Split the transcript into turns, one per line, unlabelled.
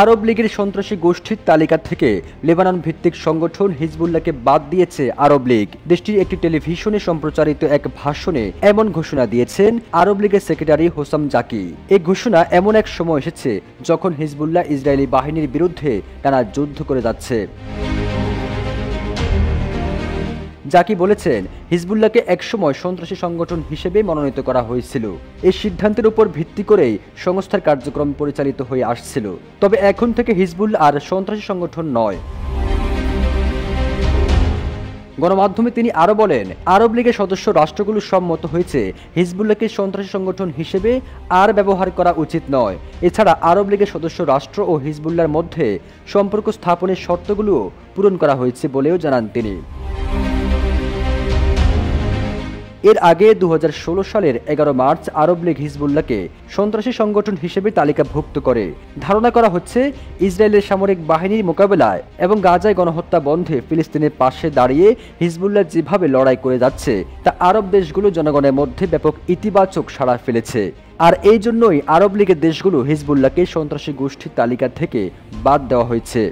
আরব লীগের সন্ত্রাসী গোষ্ঠীর তালিকা থেকে লেবানন ভিত্তিক সংগঠন হিজবুল্লাহকে বাদ দিয়েছে আরব লীগ। দেশটির একটি টেলিভিশনে সম্প্রচারিত এক ভাষণে এমন ঘোষণা দিয়েছেন আরব লীগের সেক্রেটারি হোসাম জাকি। এই ঘোষণা এমন এক সময় এসেছে যখন হিজবুল্লাহ ইসরায়েলি বাহিনীর বিরুদ্ধে টানা যুদ্ধ করে যাচ্ছে। জাকি বলেছেন, হিজবুল্লাহকে একসময় সন্ত্রাসী সংগঠন হিসেবে মনোনীত করা হয়েছিল। এই সিদ্ধান্তের উপর ভিত্তি করেই সংস্থার কার্যক্রম পরিচালিত হয়ে আসছিল। তবে এখন থেকে হিজবুল্লাহ আর সন্ত্রাসী সংগঠন নয়। গণমাধ্যমে তিনি আরও বলেন, আরব লীগের সদস্য রাষ্ট্রগুলো সম্মত হয়েছে হিজবুল্লাহকে সন্ত্রাসী সংগঠন হিসেবে আর ব্যবহার করা উচিত নয়। এছাড়া আরব লীগের সদস্য রাষ্ট্র ও হিজবুল্লাহর মধ্যে সম্পর্ক স্থাপনের শর্তগুলো পূরণ করা হয়েছে বলেও জানান তিনি। এর আগে 2016 সালের 11 মার্চ আরব লীগ হিজবুল্লাহকে সন্ত্রাসী সংগঠন হিসেবে তালিকাভুক্ত করে। ধারণা করা হচ্ছে, ইসরায়েলের সামরিক বাহিনীর মোকাবেলায় এবং গাজায় গণহত্যা বন্ধে ফিলিস্তিনের পাশে দাঁড়িয়ে হিজবুল্লাহ যেভাবে লড়াই করে যাচ্ছে তা আরব দেশগুলো জনগণের মধ্যে ব্যাপক ইতিবাচক সাড়া ফেলেছে। আর এই জন্যই আরব লীগের দেশগুলো হিজবুল্লাহকে সন্ত্রাসী গোষ্ঠীর তালিকা থেকে বাদ দেওয়া হয়েছে।